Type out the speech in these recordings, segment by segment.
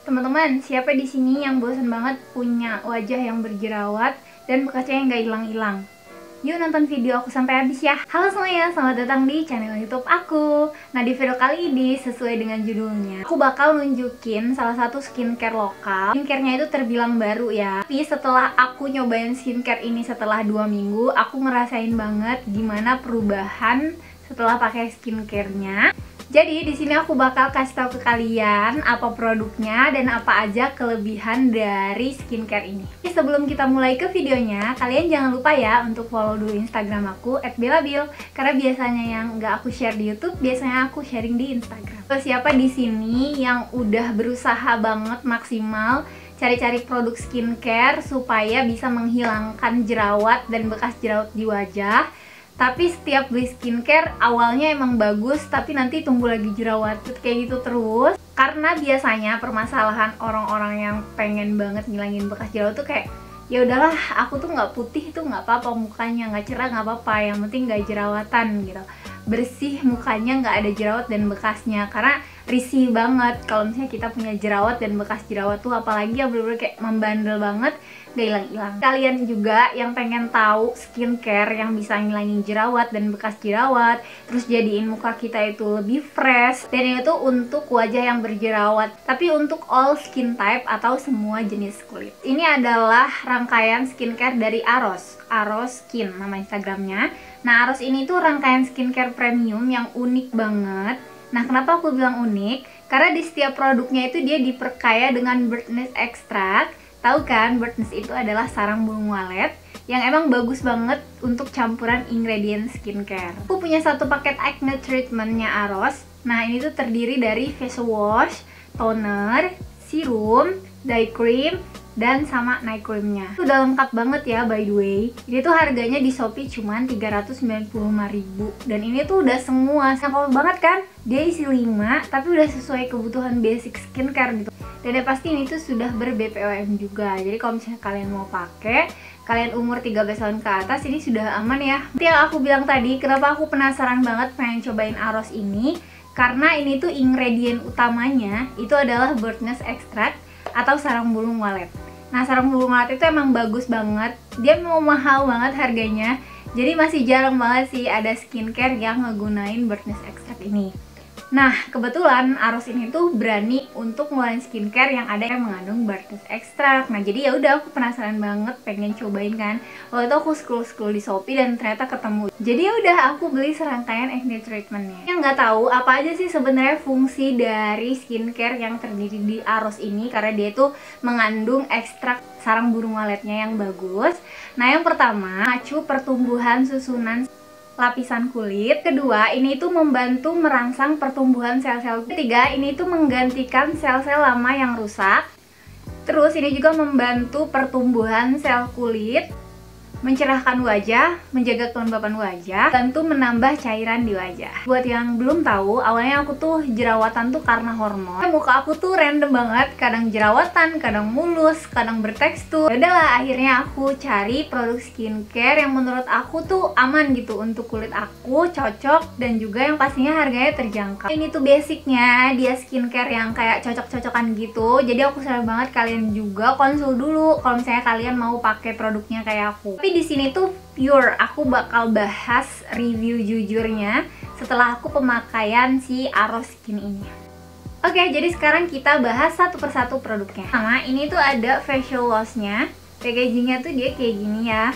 Teman-teman, siapa di sini yang bosan banget punya wajah yang berjerawat dan bekasnya yang gak hilang-hilang? Yuk nonton video aku sampai habis ya. Halo semuanya, selamat datang di channel YouTube aku. Nah, di video kali ini sesuai dengan judulnya, aku bakal nunjukin salah satu skincare lokal. Skincare-nya itu terbilang baru ya. Tapi setelah aku nyobain skincare ini setelah 2 minggu, aku ngerasain banget gimana perubahan setelah pakai skincare-nya. Jadi di sini aku bakal kasih tahu ke kalian apa produknya dan apa aja kelebihan dari skincare ini. Sebelum kita mulai ke videonya, kalian jangan lupa ya untuk follow dulu Instagram aku @belabil, karena biasanya yang nggak aku share di YouTube, biasanya aku sharing di Instagram. Terus siapa di sini yang udah berusaha banget maksimal cari-cari produk skincare supaya bisa menghilangkan jerawat dan bekas jerawat di wajah? Tapi setiap beli skincare awalnya emang bagus, tapi nanti tumbuh lagi jerawat kayak gitu terus. Karena biasanya permasalahan orang-orang yang pengen banget ngilangin bekas jerawat tuh kayak, ya udahlah, aku tuh nggak putih tuh nggak apa-apa, mukanya nggak cerah nggak apa-apa, yang penting nggak jerawatan gitu, bersih mukanya, nggak ada jerawat dan bekasnya. Karena risih banget kalau misalnya kita punya jerawat dan bekas jerawat tuh, apalagi yang bener-bener kayak membandel banget, gak hilang-hilang. Kalian juga yang pengen tahu skincare yang bisa ngilangin jerawat dan bekas jerawat, terus jadiin muka kita itu lebih fresh, dan itu untuk wajah yang berjerawat, tapi untuk all skin type atau semua jenis kulit. Ini adalah rangkaian skincare dari Aros Skin nama Instagramnya. Nah, Aros ini tuh rangkaian skincare premium yang unik banget. Nah, kenapa aku bilang unik? Karena di setiap produknya itu dia diperkaya dengan bird's extract. Tahu kan, bird's itu adalah sarang burung walet yang emang bagus banget untuk campuran ingredient skincare. Aku punya satu paket acne treatmentnya Aros. Nah, ini tuh terdiri dari face wash, toner, serum, day cream, dan sama night creamnya. Itu udah lengkap banget ya, by the way. Ini tuh harganya di Shopee cuman 395.000, dan ini tuh udah semua. Simpel banget kan? Dia isi 5, tapi udah sesuai kebutuhan basic skincare gitu. Dan yang pasti ini tuh sudah ber-BPOM juga. Jadi kalau misalnya kalian mau pakai, kalian umur 13 tahun ke atas, ini sudah aman ya. Seperti yang aku bilang tadi, kenapa aku penasaran banget pengen cobain Aros ini? Karena ini tuh ingredient utamanya itu adalah bird's extract atau sarang burung walet. Nah, sarang burung walet itu emang bagus banget. Dia mau mahal banget harganya. Jadi masih jarang banget sih ada skincare yang ngegunain bird's extract ini. Nah, kebetulan Aros ini tuh berani untuk ngeluarin skincare yang ada yang mengandung bird's extract. Nah, jadi ya udah, aku penasaran banget pengen cobain kan. Waktu itu aku scroll di Shopee dan ternyata ketemu. Jadi ya udah, aku beli serangkaian acne treatmentnya. Yang nggak tahu apa aja sih sebenarnya fungsi dari skincare yang terdiri di Aros ini, karena dia tuh mengandung ekstrak sarang burung waletnya yang bagus. Nah, yang pertama, memacu pertumbuhan susunan lapisan kulit. Kedua, ini itu membantu merangsang pertumbuhan sel-sel. Ketiga, ini itu menggantikan sel-sel lama yang rusak. Terus ini juga membantu pertumbuhan sel kulit, mencerahkan wajah, menjaga kelembapan wajah, bantu menambah cairan di wajah. Buat yang belum tahu, awalnya aku tuh jerawatan tuh karena hormon. Muka aku tuh random banget, kadang jerawatan, kadang mulus, kadang bertekstur. Yaudahlah, akhirnya aku cari produk skincare yang menurut aku tuh aman gitu untuk kulit aku, cocok, dan juga yang pastinya harganya terjangkau. Ini tuh basicnya, dia skincare yang kayak cocok-cocokan gitu. Jadi aku saran banget kalian juga konsul dulu kalau misalnya kalian mau pakai produknya kayak aku. Tapi di sini tuh pure, aku bakal bahas review jujurnya setelah aku pemakaian si Aros Skin ini. Oke, jadi sekarang kita bahas satu persatu produknya. Sama, ini tuh ada facial washnya. Packagingnya tuh dia kayak gini ya.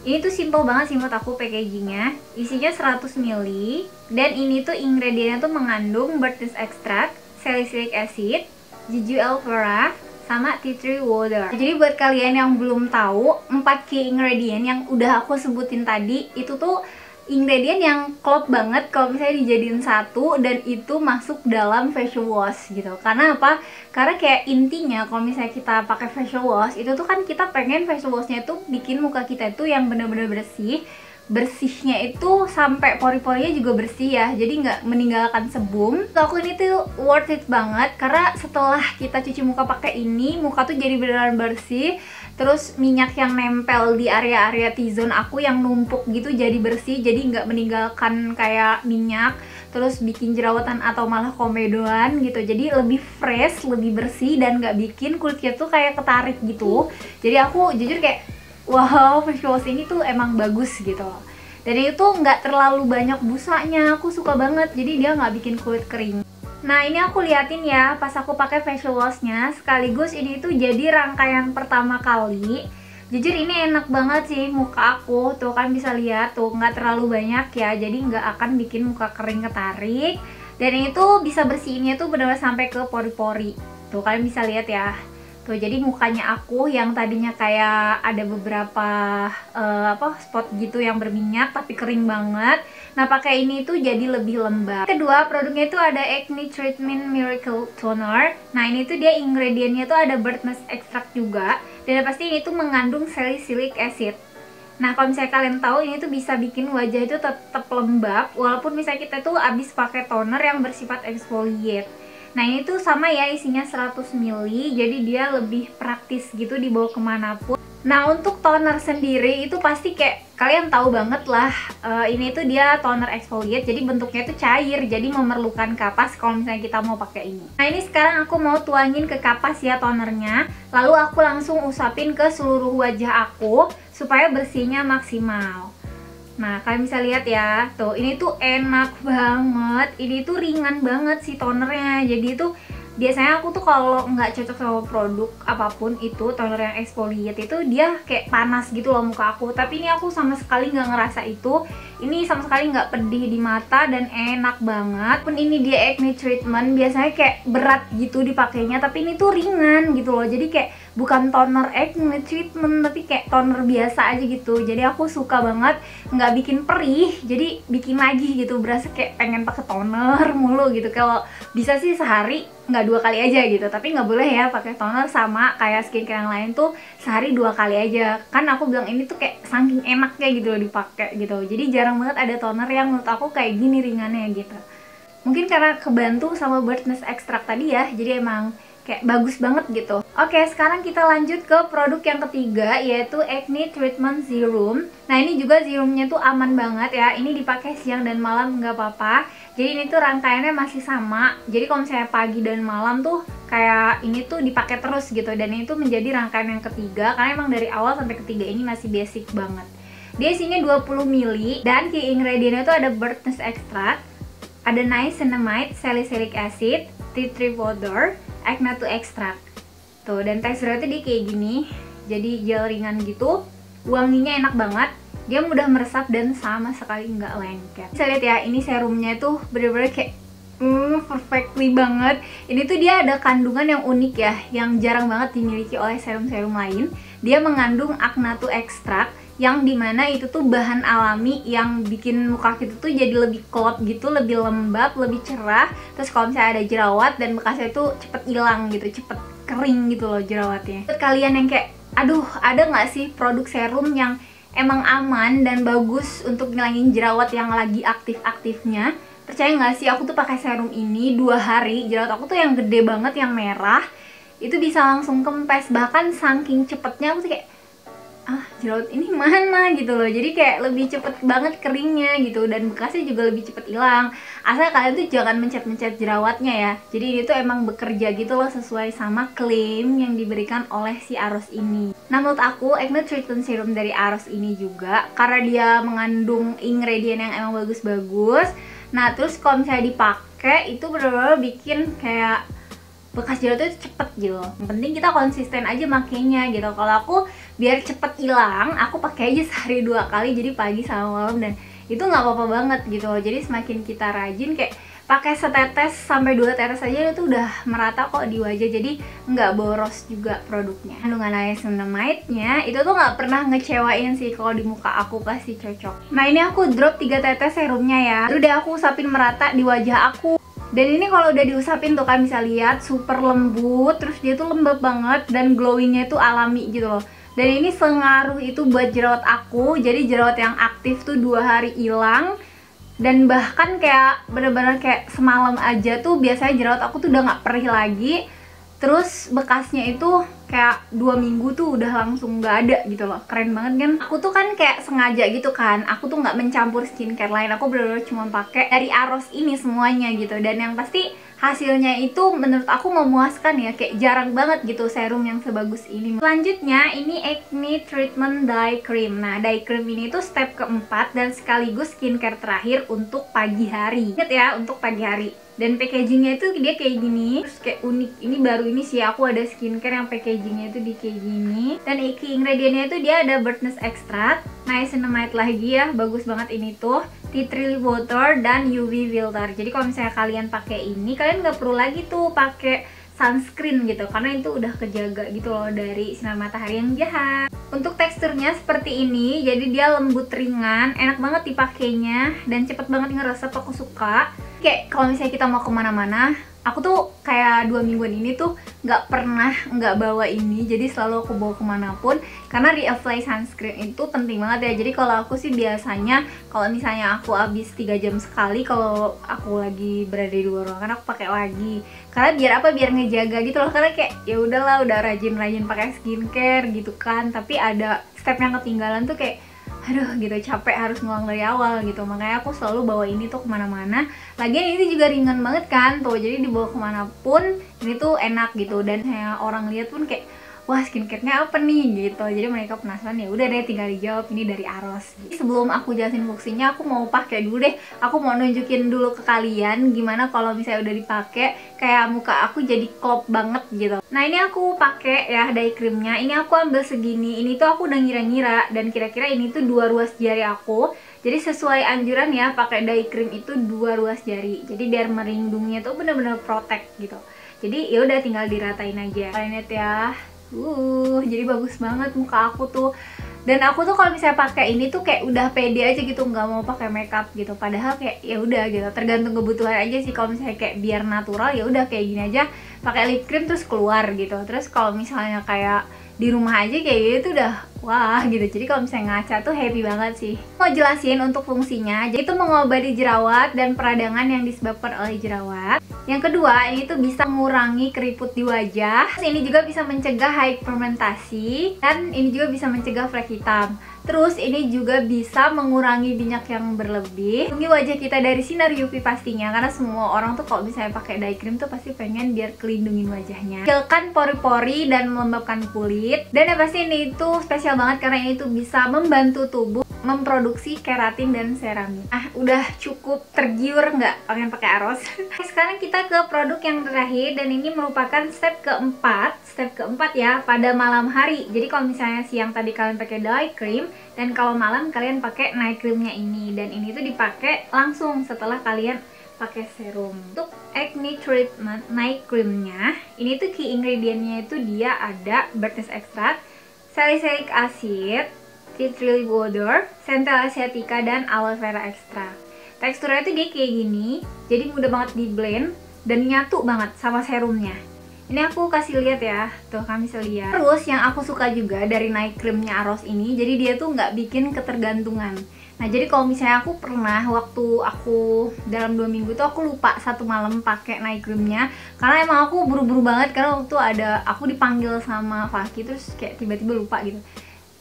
Ini tuh simple banget sih menurut aku packagingnya. Isinya 100 ml, dan ini tuh ingredientnya tuh mengandung bird's extract, salicylic acid, jeju aloe vera, sama tea tree water. Jadi buat kalian yang belum tahu, 4 key ingredient yang udah aku sebutin tadi itu tuh ingredient yang klop banget kalau misalnya dijadiin satu dan itu masuk dalam facial wash gitu. Karena apa? Karena kayak intinya kalau misalnya kita pakai facial wash itu tuh kan kita pengen facial washnya tuh bikin muka kita itu yang bener-bener bersih. Bersihnya itu sampai pori-porinya juga bersih ya, jadi nggak meninggalkan sebum. Aku ini tuh worth it banget karena setelah kita cuci muka pakai ini, muka tuh jadi beneran bersih. Terus minyak yang nempel di area-area T-zone aku yang numpuk gitu jadi bersih, jadi nggak meninggalkan kayak minyak. terus bikin jerawatan atau malah komedoan gitu. Jadi lebih fresh, lebih bersih, dan nggak bikin kulitnya tuh kayak ketarik gitu. Jadi aku jujur kayak wow, facial wash ini tuh emang bagus gitu. Dan itu nggak terlalu banyak busanya, aku suka banget. Jadi dia nggak bikin kulit kering. Nah ini aku liatin ya pas aku pakai facial washnya, sekaligus ini tuh jadi rangkaian pertama kali. Jujur ini enak banget sih muka aku, tuh kan bisa lihat tuh nggak terlalu banyak ya, jadi nggak akan bikin muka kering ketarik. Dan itu bisa bersihinnya tuh benar-benar sampai ke pori-pori. Tuh kalian bisa lihat ya. Tuh jadi mukanya aku yang tadinya kayak ada beberapa spot gitu yang berminyak tapi kering banget. Nah pakai ini tuh jadi lebih lembab. Kedua produknya itu ada Acne Treatment Miracle Toner. Nah ini tuh dia ingredientnya tuh ada bird's extract juga. Dan pasti ini tuh mengandung salicylic acid. Nah kalau misalnya kalian tahu ini tuh bisa bikin wajah itu tetap lembab walaupun misalnya kita tuh abis pakai toner yang bersifat exfoliate. Nah ini tuh sama ya, isinya 100 ml, jadi dia lebih praktis gitu dibawa kemanapun. Nah untuk toner sendiri itu pasti kayak kalian tahu banget lah, ini tuh dia toner exfoliate, jadi bentuknya tuh cair, jadi memerlukan kapas kalau misalnya kita mau pakai ini. Nah ini sekarang aku mau tuangin ke kapas ya tonernya, lalu aku langsung usapin ke seluruh wajah aku supaya bersihnya maksimal. Nah kalian bisa lihat ya, tuh ini tuh enak banget, ini tuh ringan banget sih tonernya. Jadi itu biasanya aku tuh kalau nggak cocok sama produk apapun itu toner yang exfoliate itu dia kayak panas gitu loh muka aku, tapi ini aku sama sekali nggak ngerasa itu. Ini sama sekali nggak pedih di mata dan enak banget. Pun ini dia acne treatment, biasanya kayak berat gitu dipakainya, tapi ini tuh ringan gitu loh. Jadi kayak bukan toner acne treatment tapi kayak toner biasa aja gitu. Jadi aku suka banget, nggak bikin perih, jadi bikin lagi gitu, berasa kayak pengen pakai toner mulu gitu. Kalau bisa sih sehari nggak 2 kali aja gitu, tapi nggak boleh ya pakai toner sama kayak skincare yang lain tuh sehari 2 kali aja. Kan aku bilang ini tuh kayak saking enaknya gitu loh dipakai gitu. Jadi jarang banget ada toner yang menurut aku kayak gini ringannya gitu. Mungkin karena kebantu sama bird's extract tadi ya, jadi emang kayak bagus banget gitu. Oke, sekarang kita lanjut ke produk yang ketiga, yaitu Acne Treatment Serum. Nah ini juga serumnya tuh aman banget ya, ini dipakai siang dan malam nggak apa-apa. Jadi ini tuh rangkaiannya masih sama, jadi kalau misalnya pagi dan malam tuh kayak ini tuh dipakai terus gitu. Dan ini tuh menjadi rangkaian yang ketiga, karena emang dari awal sampai ketiga ini masih basic banget. Dia isinya 20 ml dan key ingredientnya tuh ada bird's extract, ada niacinamide, salicylic acid, tea tree powder, Agnato extract. Tuh, dan teksturnya tuh dia kayak gini. Jadi gel ringan gitu. Wanginya enak banget. Dia mudah meresap dan sama sekali nggak lengket. Bisa lihat ya, ini serumnya tuh bener-bener kayak perfectly banget. Ini tuh dia ada kandungan yang unik ya, yang jarang banget dimiliki oleh serum-serum lain. Dia mengandung Agnato extract, yang dimana itu tuh bahan alami yang bikin muka kita tuh jadi lebih klot gitu, lebih lembab, lebih cerah. Terus kalau misalnya ada jerawat dan bekasnya itu cepet hilang gitu, cepet kering gitu loh jerawatnya. Buat kalian yang kayak, aduh ada nggak sih produk serum yang emang aman dan bagus untuk ngilangin jerawat yang lagi aktif-aktifnya? Percaya nggak sih, aku tuh pakai serum ini 2 hari, jerawat aku tuh yang gede banget, yang merah, itu bisa langsung kempes. Bahkan saking cepetnya aku tuh kayak, jerawat ini mana gitu loh. Jadi kayak lebih cepet banget keringnya gitu, dan bekasnya juga lebih cepet hilang. Asal kalian tuh jangan mencet-mencet jerawatnya ya. Jadi ini tuh emang bekerja gitu loh sesuai sama klaim yang diberikan oleh si Aros ini. Nah menurut aku Acne Treatment Serum dari Aros ini juga, karena dia mengandung ingredient yang emang bagus-bagus. Nah terus kalau misalnya dipakai itu bener-bener bikin kayak bekas jerawat itu cepet gitu. Yang penting kita konsisten aja makainya gitu. Kalau aku biar cepet hilang, aku pakai aja sehari 2 kali, jadi pagi sama malam, dan itu nggak apa-apa banget gitu. Jadi semakin kita rajin kayak pakai setetes sampai 2 tetes aja itu udah merata kok di wajah, jadi nggak boros juga produknya. Kandungan niacinamide-nya itu tuh nggak pernah ngecewain sih, kalau di muka aku pasti cocok. Nah ini aku drop 3 tetes serumnya ya, udah aku usapin merata di wajah aku. Dan ini kalau udah diusapin tuh kan bisa lihat super lembut, terus dia tuh lembab banget dan glowingnya tuh alami gitu loh. Dan ini sengaruh itu buat jerawat aku, jadi jerawat yang aktif tuh 2 hari hilang. Dan bahkan kayak bener-bener kayak semalam aja tuh biasanya jerawat aku tuh udah nggak perih lagi. Terus bekasnya itu kayak 2 minggu tuh udah langsung nggak ada gitu loh. Keren banget kan? Aku tuh kan kayak sengaja gitu kan, aku tuh nggak mencampur skincare lain, aku bener-bener cuma pakai dari Aros ini semuanya gitu. Dan yang pasti hasilnya itu menurut aku memuaskan ya, kayak jarang banget gitu serum yang sebagus ini. Selanjutnya ini Acne Treatment Day Cream. Nah, day cream ini tuh step keempat dan sekaligus skincare terakhir untuk pagi hari. Ingat ya, untuk pagi hari. Dan packagingnya itu dia kayak gini, terus kayak unik. Ini baru ini sih aku ada skincare yang packagingnya itu di kayak gini. Dan key ingredientnya itu dia ada birdnest extract, niacinamide lagi ya, bagus banget ini tuh, tea tree water dan UV filter. Jadi kalau misalnya kalian pakai ini, kalian nggak perlu lagi tuh pakai sunscreen gitu, karena itu udah kejaga gitu loh dari sinar matahari yang jahat. Untuk teksturnya seperti ini, jadi dia lembut ringan, enak banget dipakainya dan cepet banget ngeresep, aku suka. Kayak kalau misalnya kita mau kemana-mana, aku tuh kayak 2 mingguan ini tuh nggak pernah nggak bawa ini, jadi selalu aku bawa kemanapun karena reapply sunscreen itu penting banget ya. Jadi kalau aku sih biasanya kalau misalnya aku habis 3 jam sekali, kalau aku lagi berada di luar ruangan aku pakai lagi, karena biar apa, biar ngejaga gitu loh. Karena kayak ya udahlah, udah rajin-rajin pakai skincare gitu kan, tapi ada step yang ketinggalan tuh kayak aduh gitu, capek harus ngulang dari awal gitu. Makanya aku selalu bawa ini tuh kemana-mana. Lagian ini juga ringan banget kan tuh, jadi dibawa kemanapun ini tuh enak gitu. Dan kayak orang lihat pun kayak wah, skincare-nya apa nih gitu. Jadi mereka penasaran, ya udah deh tinggal dijawab, ini dari Aros. Sebelum aku jelasin fungsinya, aku mau pakai dulu deh. Aku mau nunjukin dulu ke kalian gimana kalau misalnya udah dipakai, kayak muka aku jadi klop banget gitu. Nah, ini aku pakai ya day creamnya. Ini aku ambil segini. Ini tuh aku udah ngira-ngira dan kira-kira ini tuh 2 ruas jari aku. Jadi sesuai anjuran ya, pakai day cream itu 2 ruas jari. Jadi biar melindunginya tuh bener-bener protect gitu. Jadi ya udah tinggal diratain aja. Kalian lihat ya. Jadi bagus banget muka aku tuh. Dan aku tuh kalau misalnya pakai ini tuh kayak udah pede aja gitu, nggak mau pakai makeup gitu. Padahal kayak ya udah gitu, tergantung kebutuhan aja sih. Kalau misalnya kayak biar natural ya udah kayak gini aja, pakai lip cream terus keluar gitu. Terus kalau misalnya kayak di rumah aja kayak gitu udah wah gitu. Jadi kalau misalnya ngaca tuh happy banget sih. Mau jelasin untuk fungsinya, jadi itu mengobati jerawat dan peradangan yang disebabkan oleh jerawat. Yang kedua, ini tuh bisa mengurangi keriput di wajah. Terus ini juga bisa mencegah hyperpigmentasi, dan ini juga bisa mencegah flek hitam. Terus ini juga bisa mengurangi minyak yang berlebih, melindungi wajah kita dari sinar UV pastinya, karena semua orang tuh kalau misalnya pakai day cream tuh pasti pengen biar kelindungin wajahnya, mengecilkan pori-pori dan melembabkan kulit. Dan yang pasti ini tuh spesial banget karena ini tuh bisa membantu tubuh memproduksi keratin dan seramid. Udah cukup tergiur nggak pengen pakai Aros? Sekarang kita ke produk yang terakhir, dan ini merupakan step keempat. Step keempat ya, pada malam hari. Jadi kalau misalnya siang tadi kalian pakai day cream, dan kalau malam kalian pakai night creamnya ini. Dan ini tuh dipakai langsung setelah kalian pakai serum. Untuk acne treatment night creamnya, ini tuh key ingredientnya itu dia ada birdnest extract, salicylic acid, tea tree water, centella asiatica, dan aloe vera extract. Teksturnya tuh dia kayak gini, jadi mudah banget di blend dan nyatu banget sama serumnya. Ini aku kasih lihat ya, tuh kami bisa lihat. Terus yang aku suka juga dari night creamnya Aros ini, jadi dia tuh nggak bikin ketergantungan. Nah, jadi kalau misalnya aku pernah waktu aku dalam 2 minggu tuh aku lupa satu malam pakai night creamnya, karena emang aku buru-buru banget, karena waktu ada aku dipanggil sama Faki terus kayak tiba-tiba lupa gitu.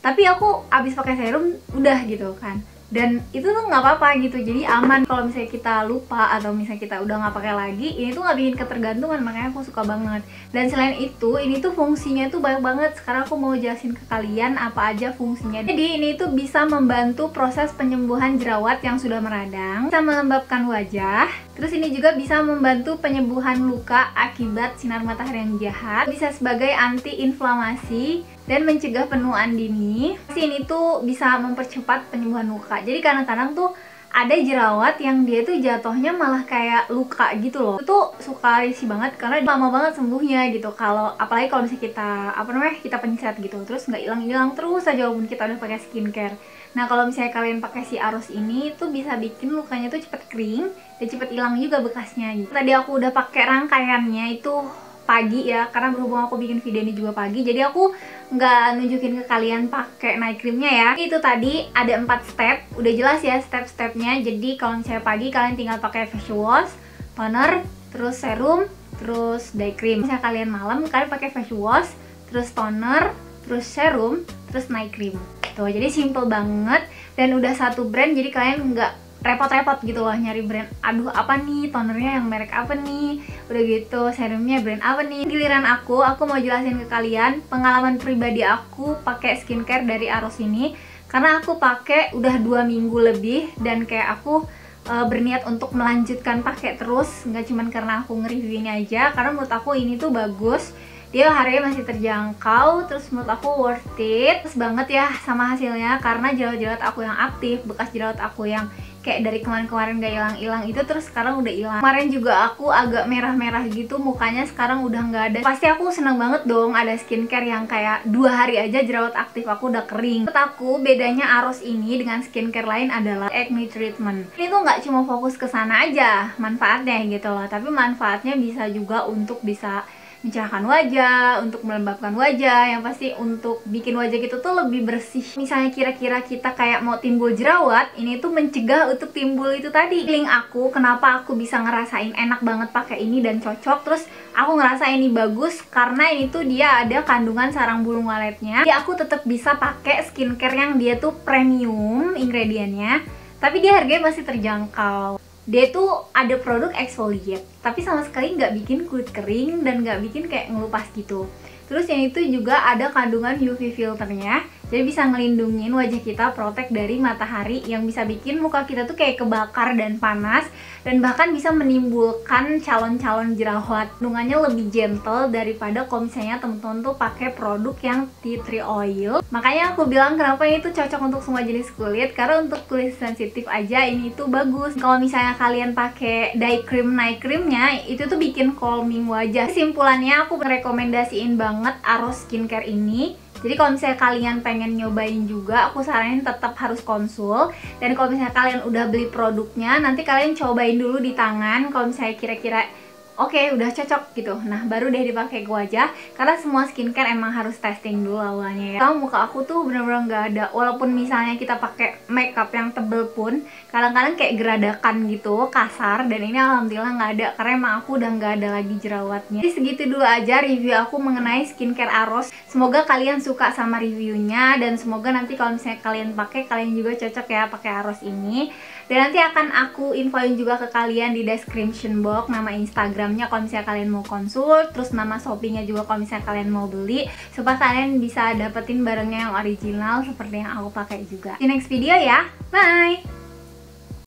Tapi aku abis pakai serum udah gitu kan, dan itu tuh nggak apa-apa gitu, jadi aman. Kalau misalnya kita lupa atau misalnya kita udah nggak pakai lagi, ini tuh nggak bikin ketergantungan, makanya aku suka banget. Dan selain itu, ini tuh fungsinya tuh banyak banget. Sekarang aku mau jelasin ke kalian apa aja fungsinya. Jadi ini tuh bisa membantu proses penyembuhan jerawat yang sudah meradang, bisa melembabkan wajah. Terus ini juga bisa membantu penyembuhan luka akibat sinar matahari yang jahat, bisa sebagai anti-inflamasi dan mencegah penuaan dini. Ini tuh bisa mempercepat penyembuhan luka. Jadi kadang-kadang tuh ada jerawat yang dia tuh jatuhnya malah kayak luka gitu loh. Itu suka risih banget karena lama banget sembuhnya gitu. Kalau apalagi kalau misalnya kita pencet gitu, terus nggak hilang-hilang terus aja walaupun kita udah pakai skincare. Nah, kalau misalnya kalian pakai si Aros ini tuh bisa bikin lukanya tuh cepet kering dan cepet hilang juga bekasnya gitu. Tadi aku udah pakai rangkaiannya itu pagi ya, karena berhubung aku bikin video ini juga pagi, jadi aku nggak nunjukin ke kalian pakai night creamnya ya. Itu tadi ada 4 step, udah jelas ya step-stepnya. Jadi kalau misalnya pagi kalian tinggal pakai face wash, toner, terus serum, terus day cream. Misalnya kalian malam, kalian pakai face wash, terus toner, terus serum, terus night cream. Tuh, jadi simple banget dan udah satu brand, jadi kalian nggak repot-repot gitu loh nyari brand. Aduh, apa nih tonernya yang merek apa nih? Udah gitu, serumnya brand apa nih? Giliran aku mau jelasin ke kalian pengalaman pribadi aku pakai skincare dari AROS ini. Karena aku pakai udah 2 minggu lebih dan kayak aku berniat untuk melanjutkan pakai terus, nggak cuman karena aku nge-review ini aja, karena menurut aku ini tuh bagus, dia harganya masih terjangkau, terus menurut aku worth it. Terus banget ya sama hasilnya, karena jerawat-jerawat aku yang aktif, bekas jerawat aku yang kayak dari kemarin-kemarin gak hilang-hilang itu terus sekarang udah hilang. Kemarin juga aku agak merah-merah gitu mukanya, sekarang udah nggak ada. Pasti aku seneng banget dong ada skincare yang kayak 2 hari aja jerawat aktif aku udah kering. Menurut aku bedanya AROS ini dengan skincare lain adalah acne treatment. Ini tuh nggak cuma fokus ke sana aja manfaatnya gitu loh, tapi manfaatnya bisa juga untuk bisa mencerahkan wajah, untuk melembabkan wajah, yang pasti untuk bikin wajah kita tuh lebih bersih. Misalnya kira-kira kita kayak mau timbul jerawat, ini tuh mencegah untuk timbul itu tadi. Feeling aku, kenapa aku bisa ngerasain enak banget pakai ini dan cocok, terus aku ngerasa ini bagus karena ini tuh dia ada kandungan sarang burung waletnya. Jadi aku tetap bisa pakai skincare yang dia tuh premium ingredientnya, tapi dia harganya masih terjangkau. Dia tuh ada produk exfoliate, tapi sama sekali nggak bikin kulit kering dan nggak bikin kayak ngelupas gitu. Terus yang itu juga ada kandungan UV filternya, jadi bisa ngelindungin wajah kita, protect dari matahari yang bisa bikin muka kita tuh kayak kebakar dan panas, dan bahkan bisa menimbulkan calon-calon jerawat. Kandungannya lebih gentle daripada kalau misalnya temen-temen tuh pakai produk yang tea tree oil. Makanya aku bilang kenapa ini tuh cocok untuk semua jenis kulit, karena untuk kulit sensitif aja ini tuh bagus. Kalau misalnya kalian pakai day cream, night creamnya itu tuh bikin calming wajah. Kesimpulannya aku rekomendasiin banget AROS skincare ini. Jadi kalau misalnya kalian pengen nyobain juga, aku saranin tetap harus konsul. Dan kalau misalnya kalian udah beli produknya, nanti kalian cobain dulu di tangan. Kalau misalnya kira-kira oke, udah cocok gitu, nah baru deh dipakai ke wajah. Karena semua skincare emang harus testing dulu awalnya ya. Kalau muka aku tuh bener-bener nggak ada, walaupun misalnya kita pakai makeup yang tebel pun kadang-kadang kayak geradakan gitu, kasar. Dan ini alhamdulillah nggak ada, karena emang aku udah nggak ada lagi jerawatnya. Jadi segitu dulu aja review aku mengenai skincare AROS. Semoga kalian suka sama reviewnya, dan semoga nanti kalau misalnya kalian pakai, kalian juga cocok ya pakai AROS ini. Dan nanti akan aku infoin juga ke kalian di description box nama Instagramnya kalau misalnya kalian mau konsul, terus nama Shopee-nya juga kalau misalnya kalian mau beli, supaya kalian bisa dapetin barangnya yang original seperti yang aku pakai juga. See you next video ya, bye!